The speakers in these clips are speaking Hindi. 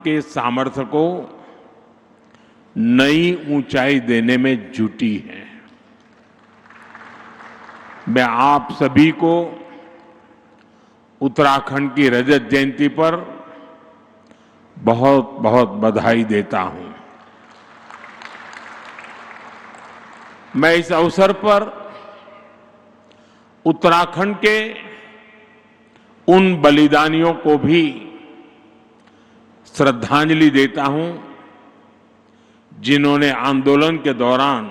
के सामर्थ्य को नई ऊंचाई देने में जुटी है। मैं आप सभी को उत्तराखंड की रजत जयंती पर बहुत बहुत बधाई देता हूं। मैं इस अवसर पर उत्तराखंड के उन बलिदानियों को भी श्रद्धांजलि देता हूं जिन्होंने आंदोलन के दौरान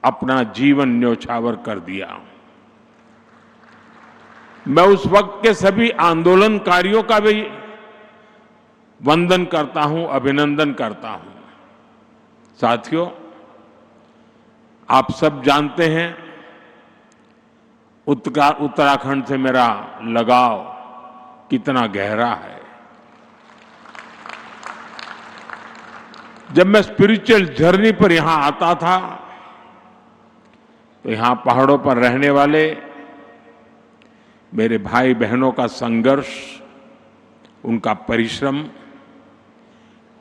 अपना जीवन न्योछावर कर दिया। मैं उस वक्त के सभी आंदोलनकारियों का भी वंदन करता हूं, अभिनंदन करता हूं। साथियों, आप सब जानते हैं उत्तराखंड से मेरा लगाव कितना गहरा है। जब मैं स्पिरिचुअल जर्नी पर यहां आता था तो यहां पहाड़ों पर रहने वाले मेरे भाई बहनों का संघर्ष, उनका परिश्रम,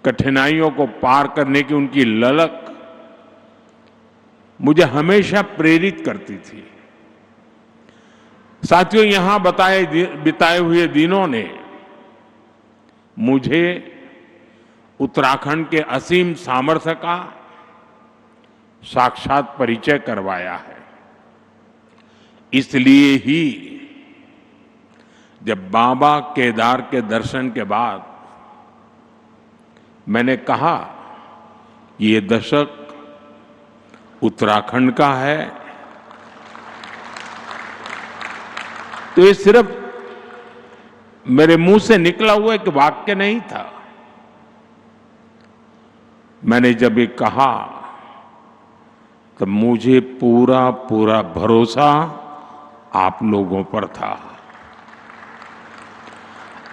कठिनाइयों को पार करने की उनकी ललक मुझे हमेशा प्रेरित करती थी। साथियों, यहां बिताए हुए दिनों ने मुझे उत्तराखंड के असीम सामर्थ्य का साक्षात परिचय करवाया है। इसलिए ही जब बाबा केदार के दर्शन के बाद मैंने कहा ये दशक उत्तराखंड का है, तो ये सिर्फ मेरे मुंह से निकला हुआ एक वाक्य नहीं था। मैंने जब ये कहा तब मुझे पूरा पूरा भरोसा आप लोगों पर था।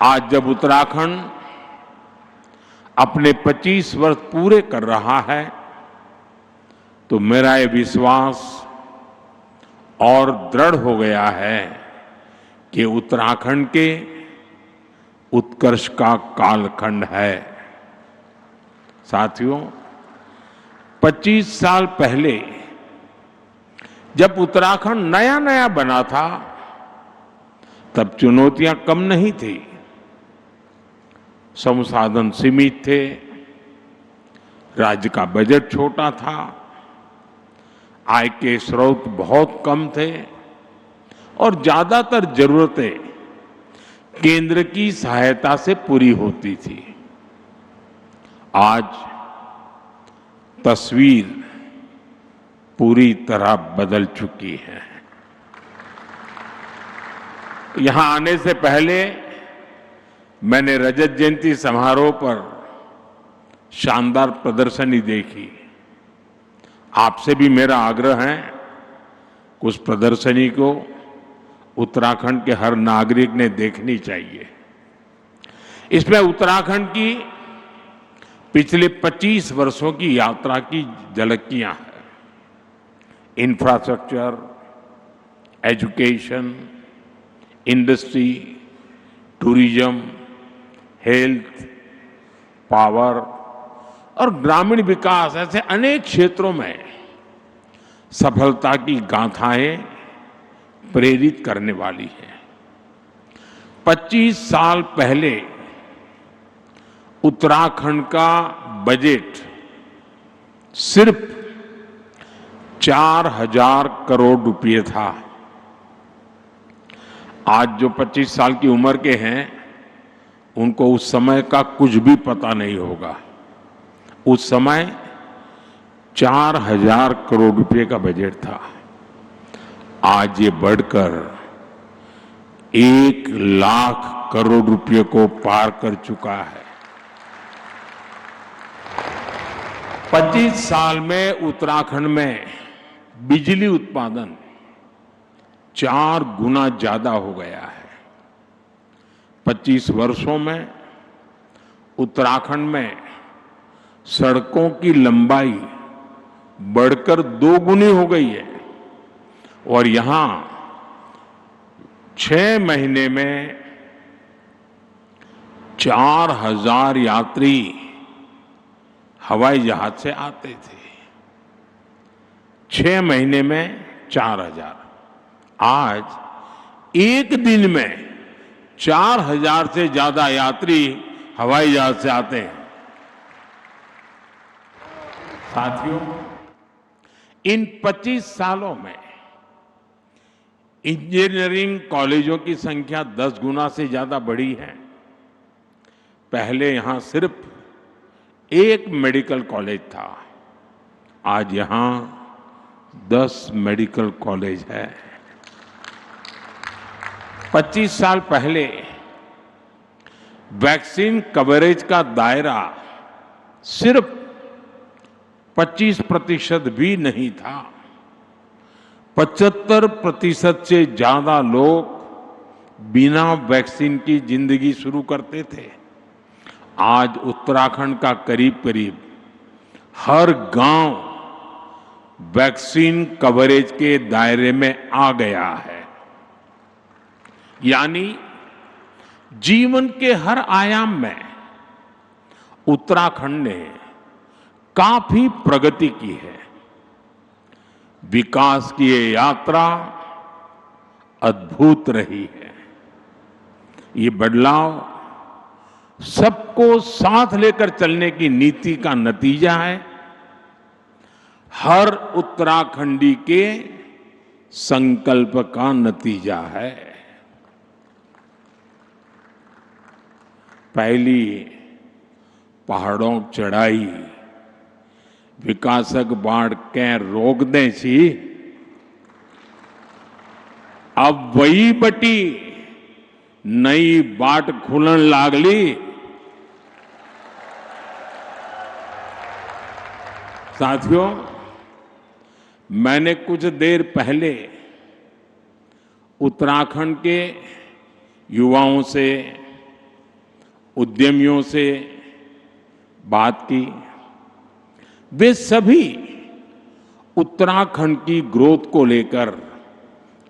आज जब उत्तराखंड अपने 25 वर्ष पूरे कर रहा है तो मेरा ये विश्वास और दृढ़ हो गया है कि उत्तराखंड के उत्कर्ष का कालखंड है। साथियों, 25 साल पहले जब उत्तराखंड नया नया बना था तब चुनौतियां कम नहीं थी। संसाधन सीमित थे, राज्य का बजट छोटा था, आय के स्रोत बहुत कम थे और ज्यादातर जरूरतें केंद्र की सहायता से पूरी होती थी। आज तस्वीर पूरी तरह बदल चुकी है। यहां आने से पहले मैंने रजत जयंती समारोह पर शानदार प्रदर्शनी देखी। आपसे भी मेरा आग्रह है कि उस प्रदर्शनी को उत्तराखंड के हर नागरिक ने देखनी चाहिए। इसमें उत्तराखंड की पिछले 25 वर्षों की यात्रा की झलकियां हैं। Infrastructure, education, industry, tourism, health, power और ग्रामीण विकास, ऐसे अनेक क्षेत्रों में सफलता की गाथाएं प्रेरित करने वाली है। 25 साल पहले उत्तराखंड का बजट सिर्फ 4,000 करोड़ रुपए था। आज जो 25 साल की उम्र के हैं उनको उस समय का कुछ भी पता नहीं होगा। उस समय 4,000 करोड़ रुपए का बजट था। आज ये बढ़कर 1,00,000 करोड़ रुपए को पार कर चुका है। 25 साल में उत्तराखंड में बिजली उत्पादन 4 गुना ज्यादा हो गया है। 25 वर्षों में उत्तराखंड में सड़कों की लंबाई बढ़कर 2 गुनी हो गई है और यहां 6 महीने में 4,000 यात्री हवाई जहाज से आते थे। 6 महीने में 4,000। आज एक दिन में 4,000 से ज्यादा यात्री हवाई जहाज से आते हैं। साथियों, इन 25 सालों में इंजीनियरिंग कॉलेजों की संख्या 10 गुना से ज्यादा बढ़ी है। पहले यहां सिर्फ एक मेडिकल कॉलेज था, आज यहां 10 मेडिकल कॉलेज है। 25 साल पहले वैक्सीन कवरेज का दायरा सिर्फ 25% भी नहीं था। 75% से ज्यादा लोग बिना वैक्सीन की जिंदगी शुरू करते थे। आज उत्तराखंड का करीब करीब हर गांव वैक्सीन कवरेज के दायरे में आ गया है। यानी जीवन के हर आयाम में उत्तराखंड ने काफी प्रगति की है। विकास की ये यात्रा अद्भुत रही है। ये बदलाव सबको साथ लेकर चलने की नीति का नतीजा है। हर उत्तराखंडी के संकल्प का नतीजा है। पहली पहाड़ों की चढ़ाई विकासक बाढ़ के रोक दे छी, अब वही बटी नई बाट खुलन लागली। साथियों, मैंने कुछ देर पहले उत्तराखंड के युवाओं से, उद्यमियों से बात की। वे सभी उत्तराखंड की ग्रोथ को लेकर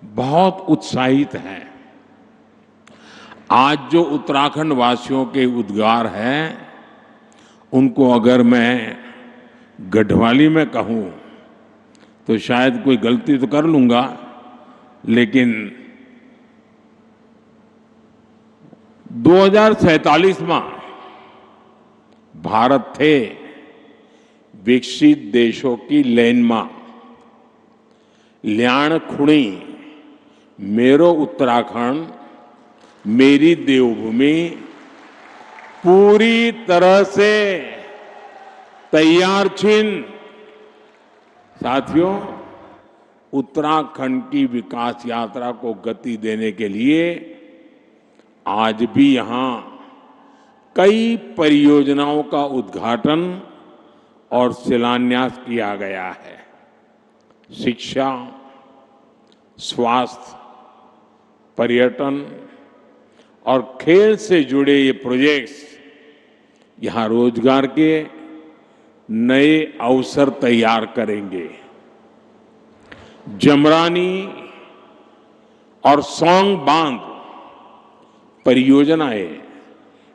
बहुत उत्साहित हैं। आज जो उत्तराखंड वासियों के उद्गार हैं, उनको अगर मैं गढ़वाली में कहूं तो शायद कोई गलती तो कर लूंगा, लेकिन 2047 में भारत थे विकसित देशों की लेन में ल्याण खुणी मेरो उत्तराखंड मेरी देवभूमि पूरी तरह से तैयार छिन। साथियों, उत्तराखंड की विकास यात्रा को गति देने के लिए आज भी यहां कई परियोजनाओं का उद्घाटन और शिलान्यास किया गया है। शिक्षा, स्वास्थ्य, पर्यटन और खेल से जुड़े ये प्रोजेक्ट्स यहां रोजगार के नए अवसर तैयार करेंगे। जमरानी और सौंग बांध परियोजनाएं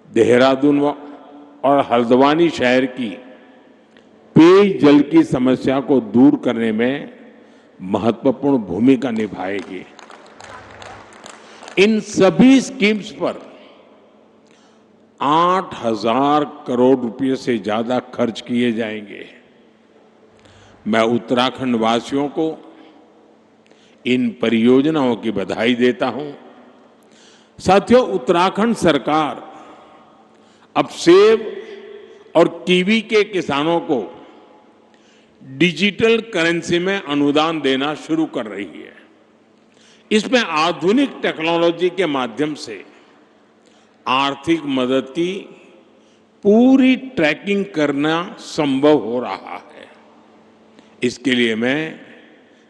देहरादून और हल्द्वानी शहर की पेयजल की समस्या को दूर करने में महत्वपूर्ण भूमिका निभाएगी। इन सभी स्कीम्स पर 8,000 करोड़ रुपए से ज्यादा खर्च किए जाएंगे। मैं उत्तराखंड वासियों को इन परियोजनाओं की बधाई देता हूं। साथियों, उत्तराखंड सरकार अब सेब और कीवी के किसानों को डिजिटल करेंसी में अनुदान देना शुरू कर रही है। इसमें आधुनिक टेक्नोलॉजी के माध्यम से आर्थिक मदद की पूरी ट्रैकिंग करना संभव हो रहा है। इसके लिए मैं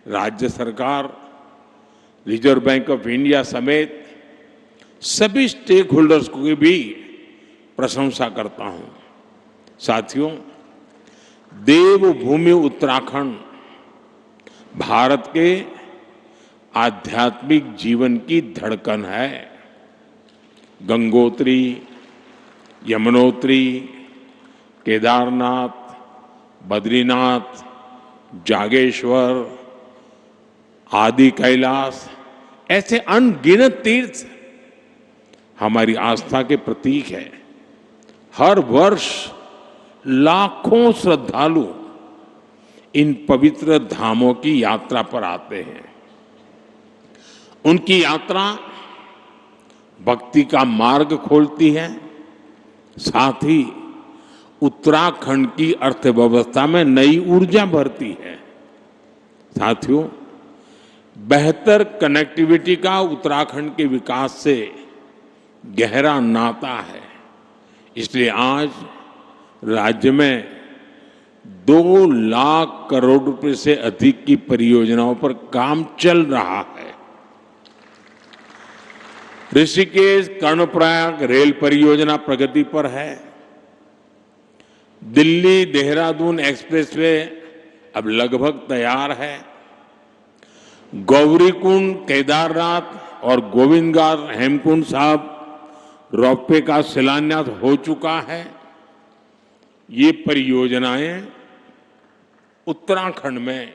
राज्य सरकार, रिजर्व बैंक ऑफ इंडिया समेत सभी स्टेक होल्डर्स की भी प्रशंसा करता हूं। साथियों, देवभूमि उत्तराखंड भारत के आध्यात्मिक जीवन की धड़कन है। गंगोत्री, यमुनोत्री, केदारनाथ, बद्रीनाथ, जागेश्वर, आदि कैलाश, ऐसे अनगिनत तीर्थ हमारी आस्था के प्रतीक है। हर वर्ष लाखों श्रद्धालु इन पवित्र धामों की यात्रा पर आते हैं। उनकी यात्रा भक्ति का मार्ग खोलती है, साथ ही उत्तराखंड की अर्थव्यवस्था में नई ऊर्जा भरती है। साथियों, बेहतर कनेक्टिविटी का उत्तराखंड के विकास से गहरा नाता है। इसलिए आज राज्य में 2 लाख करोड़ रुपए से अधिक की परियोजनाओं पर काम चल रहा है। ऋषिकेश कर्णप्रयाग रेल परियोजना प्रगति पर है। दिल्ली देहरादून एक्सप्रेसवे अब लगभग तैयार है। गौरीकुंड, केदारनाथ और गोविंदघाट हेमकुंड साहब रोपवे का शिलान्यास हो चुका है। ये परियोजनाएं उत्तराखंड में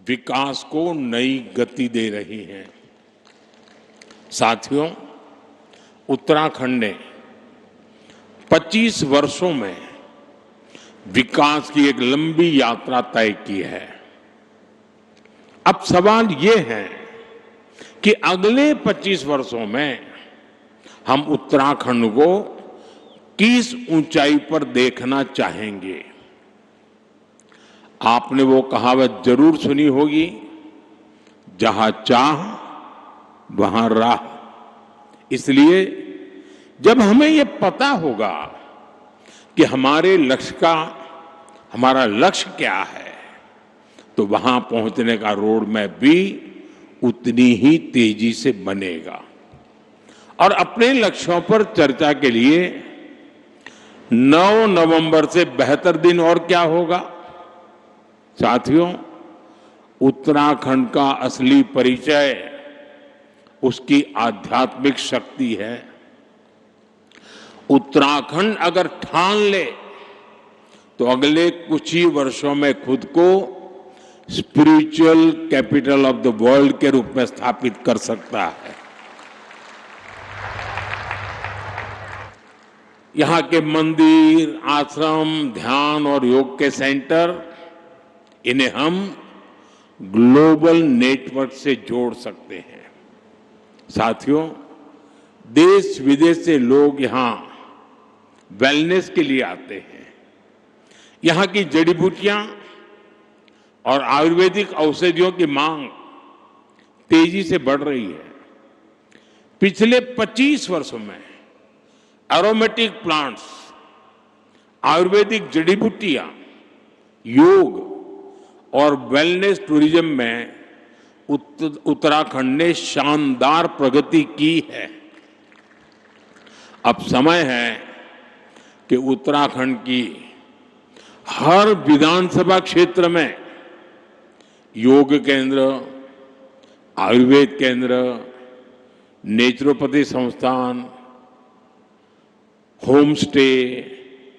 विकास को नई गति दे रही हैं। साथियों, उत्तराखंड ने 25 वर्षों में विकास की एक लंबी यात्रा तय की है। अब सवाल ये है कि अगले 25 वर्षों में हम उत्तराखंड को किस ऊंचाई पर देखना चाहेंगे। आपने वो कहावत जरूर सुनी होगी, जहां चाह वहां राह। इसलिए जब हमें ये पता होगा कि हमारे हमारा लक्ष्य क्या है, तो वहां पहुंचने का रोड मैप भी उतनी ही तेजी से बनेगा। और अपने लक्ष्यों पर चर्चा के लिए 9 नवंबर से बेहतर दिन और क्या होगा। साथियों, उत्तराखंड का असली परिचय उसकी आध्यात्मिक शक्ति है। उत्तराखंड अगर ठान ले तो अगले कुछ ही वर्षों में खुद को spiritual capital of the world के रूप में स्थापित कर सकता है। यहां के मंदिर, आश्रम, ध्यान और योग के सेंटर, इन्हें हम ग्लोबल नेटवर्क से जोड़ सकते हैं। साथियों, देश विदेश से लोग यहां वेलनेस के लिए आते हैं। यहां की जड़ी बूटियां और आयुर्वेदिक औषधियों की मांग तेजी से बढ़ रही है। पिछले 25 वर्षों में एरोमेटिक प्लांट्स, आयुर्वेदिक जड़ी बूटियां, योग और वेलनेस टूरिज्म में उत्तराखंड ने शानदार प्रगति की है। अब समय है कि उत्तराखंड की हर विधानसभा क्षेत्र में योग केंद्र, आयुर्वेद केंद्र, नेचुरोपैथी संस्थान, होम स्टे,